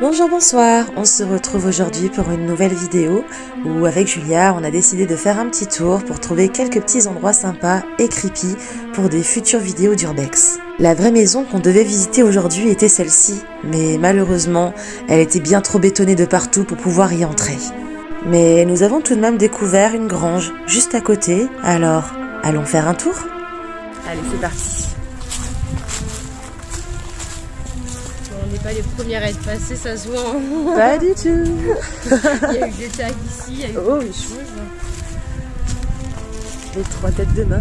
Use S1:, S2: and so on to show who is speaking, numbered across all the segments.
S1: Bonjour, bonsoir, on se retrouve aujourd'hui pour une nouvelle vidéo où avec Julia on a décidé de faire un petit tour pour trouver quelques petits endroits sympas et creepy pour des futures vidéos d'Urbex. La vraie maison qu'on devait visiter aujourd'hui était celle-ci, mais malheureusement elle était bien trop bétonnée de partout pour pouvoir y entrer. Mais nous avons tout de même découvert une grange juste à côté, alors allons faire un tour? Allez, c'est parti.
S2: On n'est pas les premières à être passées, ça se voit.
S1: Pas du tout.
S2: Il y a eu des tags ici, il y a eu
S1: Oh,
S2: des choses.
S1: Les trois têtes de main.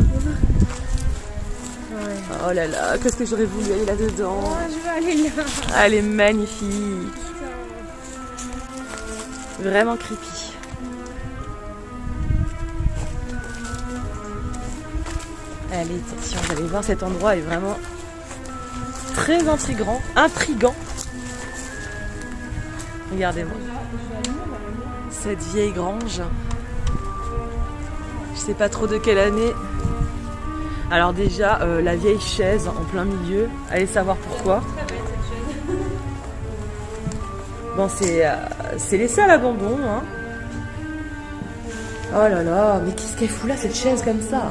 S2: Ouais.
S1: Oh là là, qu'est-ce que j'aurais voulu aller là-dedans.
S2: Oh, je veux aller là.
S1: Ah, elle est magnifique. Vraiment creepy. Allez, attention, vous allez voir, cet endroit est vraiment très intrigant. Regardez-moi. Cette vieille grange. Je sais pas trop de quelle année. Alors déjà, la vieille chaise en plein milieu. Allez savoir pourquoi. Bon, c'est les salles à bonbons, hein. Oh là là, mais qu'est-ce qu'elle fout là, cette chaise comme ça?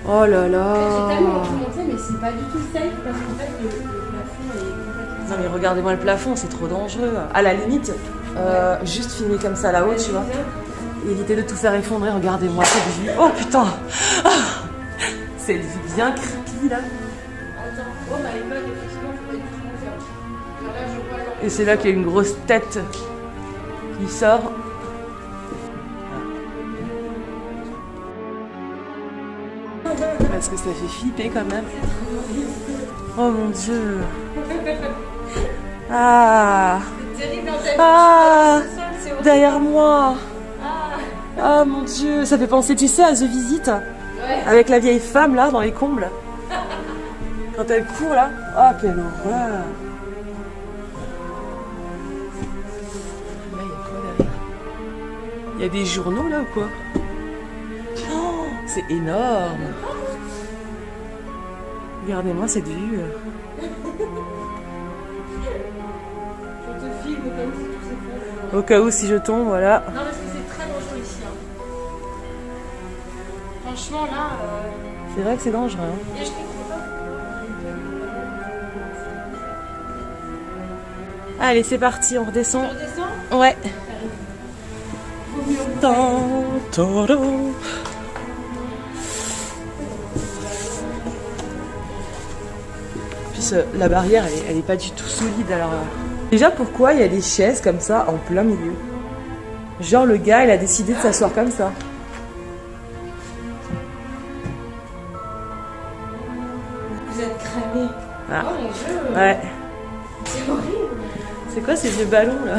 S1: Oh là là.
S2: J'ai tellement monté, mais c'est pas du tout safe parce qu'en fait le plafond est complètement...
S1: Non mais regardez-moi le plafond, c'est trop dangereux. À la limite, juste filmer comme ça là-haut, tu vois. Éviter de tout faire effondrer, regardez-moi cette vue. Oh putain. Ah, cette vue bien creepy là.
S2: Attends, oh my god, effectivement, faut être plus long. Là, je vois
S1: Et c'est là qu'il y a une grosse tête qui sort. Parce que ça fait flipper quand même. Oh mon dieu. Ah.
S2: C'est terrible dans ta
S1: Ah.
S2: vie, c'est horrible.
S1: Derrière moi. Ah mon dieu. Ça fait penser, tu sais, à The Visit.
S2: Ouais.
S1: Avec la vieille femme là, dans les combles. Quand elle court là. Ah, quelle horreur. Là, il y a quoi derrière? Il y a des journaux là ou quoi? Oh, c'est énorme. Regardez-moi cette vue.
S2: Je te filme comme si tout s'effondrait.
S1: Au cas où si je tombe, voilà.
S2: Non, parce que c'est très dangereux ici. Hein. Franchement, là...
S1: C'est vrai que c'est dangereux. Hein.
S2: Et je comprends pas.
S1: Allez, c'est parti, on redescend.
S2: Tu redescends?
S1: Ouais.
S2: Vaut mieux en
S1: Tan, tan, tan. Puis la barrière, elle est pas du tout solide. Alors, déjà, pourquoi il y a des chaises comme ça en plein milieu? Genre, le gars, il a décidé de s'asseoir comme ça.
S2: Vous êtes cramés.
S1: Ah.
S2: Oh mon dieu.
S1: Ouais.
S2: C'est horrible.
S1: C'est quoi ces vieux ballons là?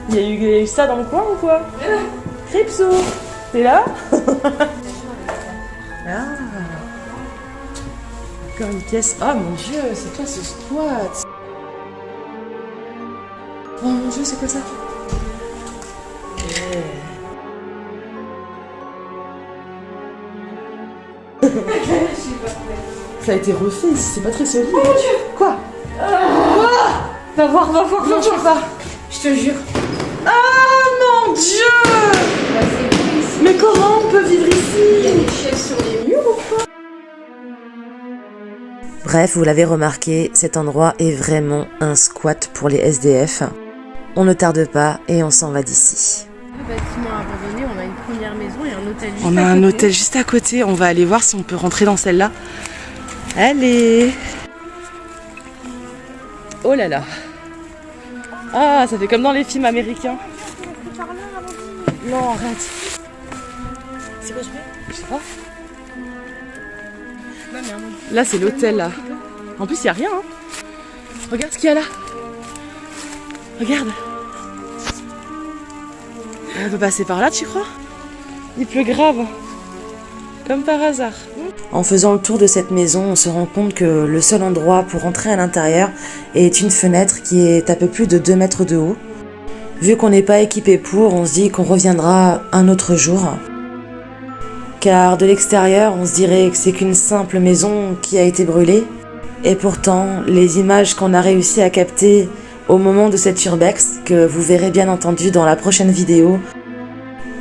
S1: Il y a eu ça dans le coin ou quoi? Cripsou, t'es là? Ah. Encore une pièce. Oh mon dieu, c'est quoi ce squat? Oh mon dieu, c'est quoi ça? Yeah. Ça a été refait ici, c'est pas très solide. Oh mon dieu! Quoi? Va voir,
S2: Non, je peux pas. Je te jure.
S1: Ah mon dieu!
S2: Bah, c'est cool ici.
S1: Mais comment on peut vivre
S2: Il y a
S1: ici?
S2: des chaises sur les murs ou quoi?
S1: Bref, vous l'avez remarqué, cet endroit est vraiment un squat pour les SDF. On ne tarde pas et on s'en va d'ici.
S2: Le bâtiment abandonné, on a une première maison et un hôtel juste
S1: On a
S2: à
S1: un
S2: côté.
S1: hôtel juste à côté, on va aller voir si on peut rentrer dans celle-là. Allez! Oh là là! Ah, ça fait comme dans les films américains. Non, arrête! C'est quoi ce bruit? Je sais pas.
S2: Non, mais un moment.
S1: Là, c'est l'hôtel, là. En plus, il n'y a rien. Hein. Regarde ce qu'il y a là. Regarde. On peut passer par là, tu crois? Il pleut grave. Comme par hasard. En faisant le tour de cette maison, on se rend compte que le seul endroit pour entrer à l'intérieur est une fenêtre qui est à peu plus de 2 mètres de haut. Vu qu'on n'est pas équipé pour, on se dit qu'on reviendra un autre jour. Car de l'extérieur, on se dirait que c'est qu'une simple maison qui a été brûlée. Et pourtant, les images qu'on a réussi à capter au moment de cette urbex, que vous verrez bien entendu dans la prochaine vidéo,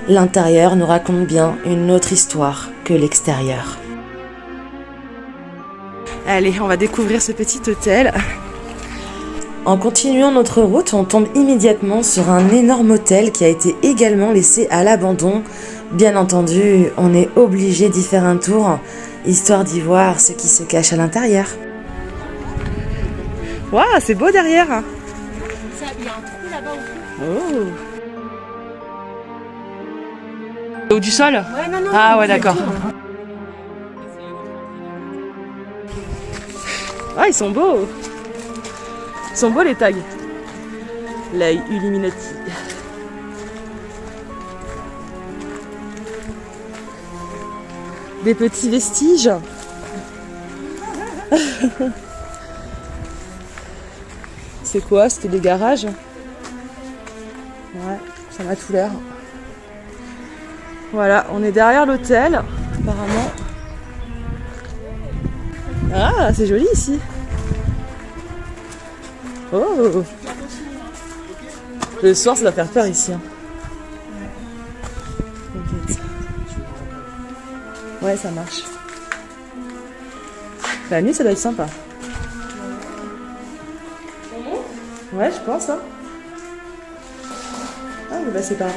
S1: l'intérieur nous raconte bien une autre histoire que l'extérieur. Allez, on va découvrir ce petit hôtel. En continuant notre route, on tombe immédiatement sur un énorme hôtel qui a été également laissé à l'abandon. Bien entendu, on est obligé d'y faire un tour, histoire d'y voir ce qui se cache à l'intérieur. Waouh, c'est beau derrière.
S2: Il y a un trou là-bas au fond.
S1: Oh. Au du sol?
S2: Ouais, non, non.
S1: Ah ouais, d'accord. Ah, ils sont beaux. Ils sont beaux les tags. L'œil Illuminati. Des petits vestiges. C'est quoi? C'était des garages? Ouais, ça m'a tout l'air. Voilà, on est derrière l'hôtel, apparemment. Ah, c'est joli ici. Oh! Le soir, ça doit faire peur ici. Hein. Ouais, ça marche. La nuit, ça doit être sympa. Ouais, je pense. Hein. Ah, bah c'est pareil.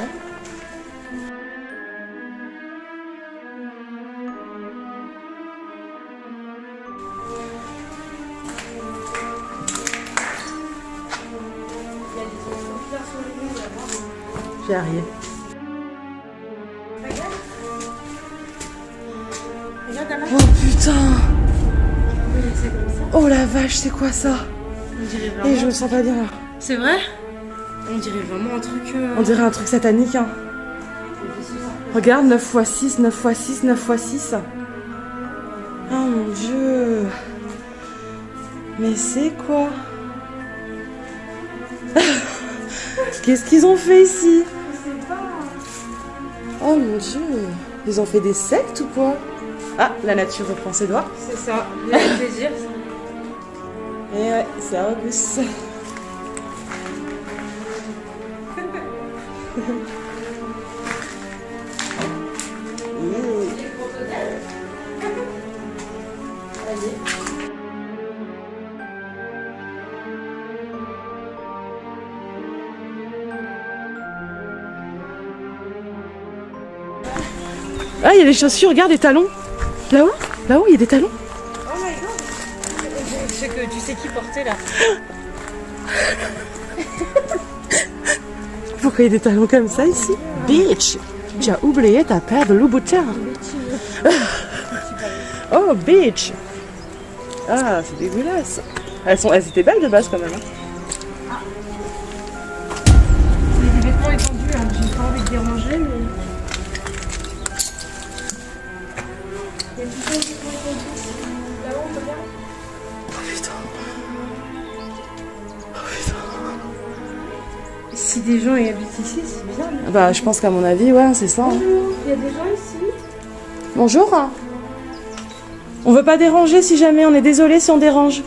S1: J'y arrive. Oh putain! Oh la vache, c'est quoi ça? Et je me sens pas bien là.
S2: C'est vrai? On dirait vraiment un truc...
S1: On dirait un truc satanique. Hein. Regarde, 9 x 6, 9 x 6, 9 x 6. Oh mon dieu! Mais c'est quoi? Qu'est-ce qu'ils ont fait ici? Oh mon dieu! Ils ont fait des sectes ou quoi? Ah, la nature reprend ses doigts.
S2: C'est ça, le plaisir.
S1: Et ouais, c'est Argus. Ah, il y a des chaussures, regarde, des talons. Là-haut, il y a des talons.
S2: Oh my god! C'est que tu sais qui portait là.
S1: Pourquoi il y a des talons comme ça ici? Bitch! Tu as oublié ta paire de Louboutin. Oh, bitch! Ah, c'est dégueulasse. Elles étaient belles de base quand même. Hein.
S2: C'est des vêtements étendus, hein. J'ai pas envie de les ranger, mais... Il y a tout ça qui sont étendus. Là-haut, on peut bien.
S1: Oh putain.
S2: Si des gens y habitent ici, c'est bizarre.
S1: Bah, je pense qu'à mon avis, ouais, c'est ça. Hein.
S2: Bonjour, il y a des gens ici.
S1: Bonjour. On veut pas déranger si jamais, on est désolé si on dérange.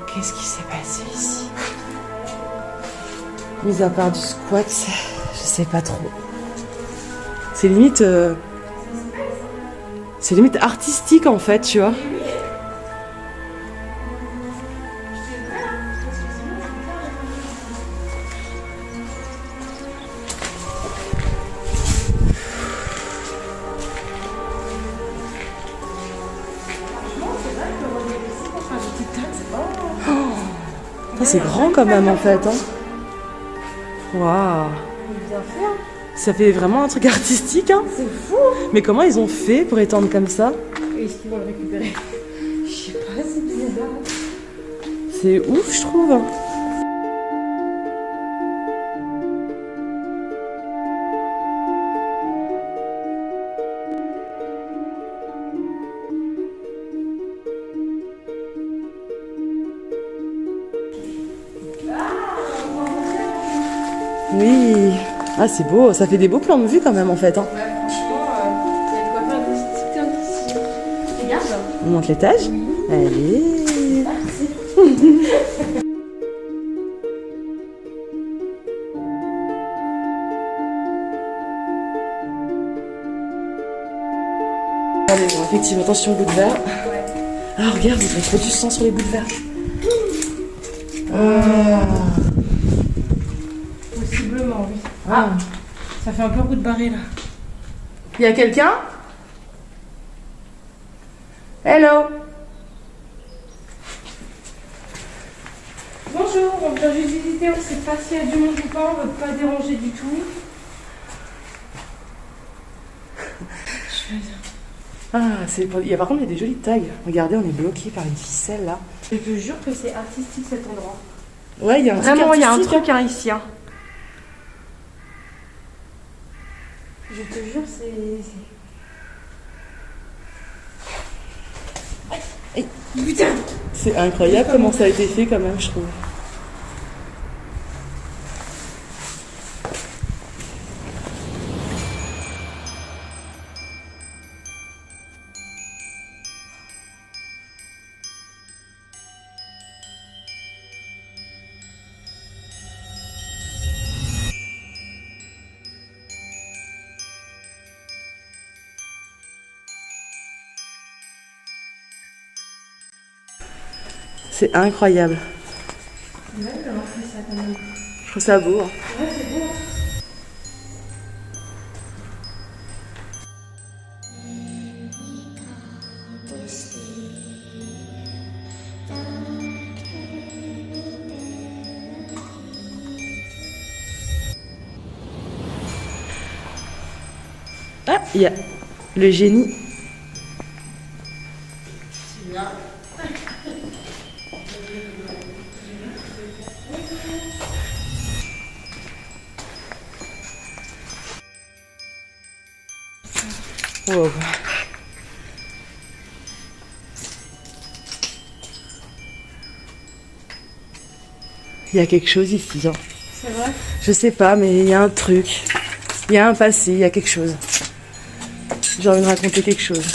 S1: Qu'est-ce qui s'est passé ici? Mis à part du squat, je sais pas trop. C'est limite... C'est limite artistique en fait, tu vois. C'est grand quand même en fait. Hein. Waouh. Ça fait vraiment un truc artistique. Hein.
S2: C'est fou.
S1: Mais comment ils ont fait pour étendre comme ça?
S2: Est-ce qu'ils vont le récupérer? Je sais pas, c'est bizarre.
S1: C'est ouf, je trouve. Hein. Oui. Ah, c'est beau. Ça fait des beaux plans de vue quand même en fait. Hein.
S2: Ouais, franchement, il y a de quoi faire des stickers ici. Regarde.
S1: On monte l'étage? Allez. Allez, bon, effectivement, attention au bout de verre.
S2: Ouais.
S1: Ah, regarde, il y a trop du sang sur les bouts de verre.
S2: Possiblement, oui. Ah, ça fait un peu roue de barré là.
S1: Il y a quelqu'un? Hello.
S2: Bonjour, on vient juste visiter, on sait pas s'il y a du monde ou pas, on veut pas déranger du tout.
S1: Ah, par contre, il y a des jolies tags. Regardez, on est bloqué par une ficelle là.
S2: Je te jure que c'est artistique cet endroit.
S1: Ouais, il y a un truc
S2: Vraiment, il y a un
S1: artistique,
S2: truc ici. Hein. Je te jure, c'est...
S1: Aïe.
S2: Putain.
S1: C'est incroyable comment ça a été fait quand même, je trouve. C'est incroyable.
S2: Ouais, d'avoir fait ça quand même.
S1: Je trouve ça beau. Hein.
S2: Ouais, c'est beau.
S1: Ah, il y a le génie. Wow. Il y a quelque chose ici. Hein.
S2: C'est vrai.
S1: Je sais pas, mais il y a un truc. Il y a un passé, il y a quelque chose. J'ai envie de raconter quelque chose.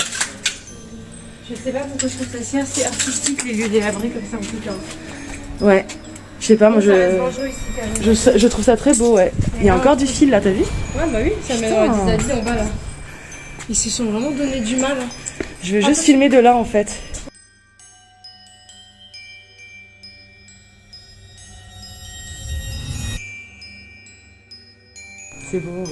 S2: Je sais pas pourquoi je trouve ça si assez artistique, les lieux délabrés comme ça en tout cas.
S1: Ouais. Je sais pas, moi
S2: Ça reste dangereux ici, quand même.
S1: je trouve ça très beau, ouais. Il y a encore du fil là, t'as vu?
S2: Ouais, bah oui, ça mène dans les habits en bas là. Ils se sont vraiment donné du mal. Hein.
S1: Je vais juste filmer de là en fait. C'est beau.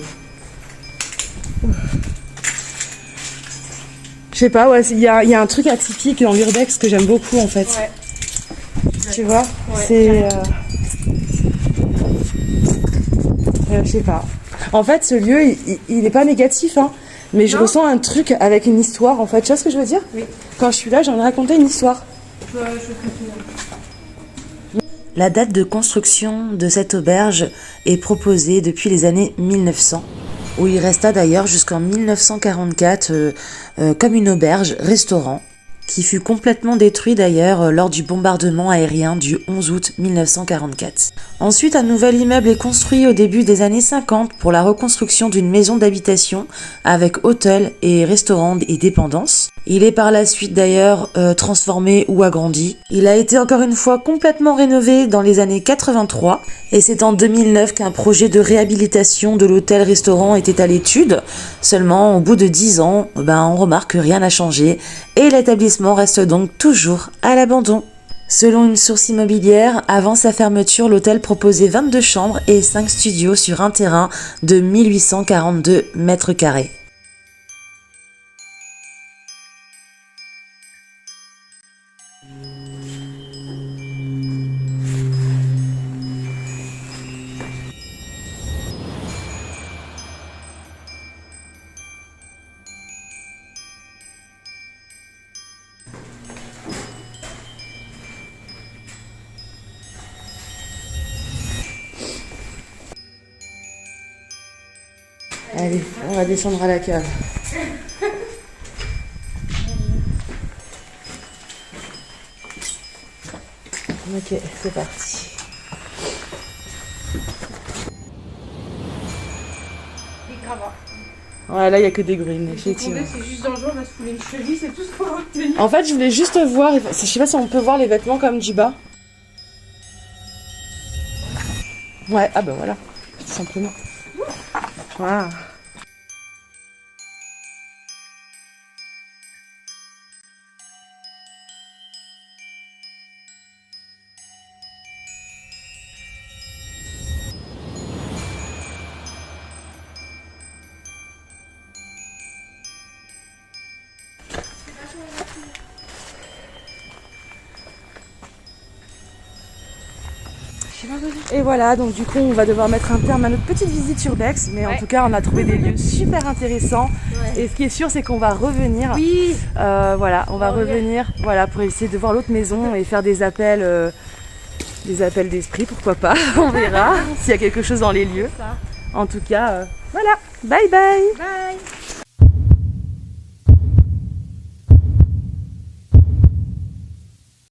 S1: Je sais pas, ouais, il y a un truc atypique dans l'urbex que j'aime beaucoup en fait.
S2: Ouais.
S1: Tu vois,
S2: Ouais,
S1: c'est... je sais pas. En fait, ce lieu, il est pas négatif, hein. Mais je ressens un truc avec une histoire, en fait. Tu vois ce que je veux dire?
S2: Oui.
S1: Quand je suis là, j'ai envie de raconter une histoire.
S2: Je comprends.
S1: La date de construction de cette auberge est proposée depuis les années 1900, où il resta d'ailleurs jusqu'en 1944 comme une auberge-restaurant, qui fut complètement détruit d'ailleurs lors du bombardement aérien du 11 août 1944. Ensuite, un nouvel immeuble est construit au début des années 50 pour la reconstruction d'une maison d'habitation avec hôtel et restaurant et dépendance. Il est par la suite d'ailleurs transformé ou agrandi. Il a été encore une fois complètement rénové dans les années 83 et c'est en 2009 qu'un projet de réhabilitation de l'hôtel-restaurant était à l'étude. Seulement, au bout de 10 ans, on remarque que rien n'a changé et l'établissement reste donc toujours à l'abandon. Selon une source immobilière, avant sa fermeture, l'hôtel proposait 22 chambres et 5 studios sur un terrain de 1842 mètres carrés. Allez, on va descendre à la cave. Ok, c'est parti.
S2: Les gravats.
S3: Ouais, là, il n'y a que des grunes,
S2: Et
S3: effectivement.
S2: c'est juste dangereux, on va se fouler une cheville, c'est tout ce qu'on va obtenir.
S3: En fait, je voulais juste voir, je sais pas si on peut voir les vêtements comme du bas. Ouais, ah bah voilà, tout simplement. Voilà. Et voilà, donc du coup on va devoir mettre un terme à notre petite visite urbex, mais en tout cas on a trouvé des lieux super intéressants. Et ce qui est sûr c'est qu'on va revenir.
S2: Oui.
S3: Voilà, on va revenir voilà, pour essayer de voir l'autre maison et faire des appels d'esprit, pourquoi pas, on verra s'il y a quelque chose dans les lieux. En tout cas, voilà, bye bye.
S2: Bye.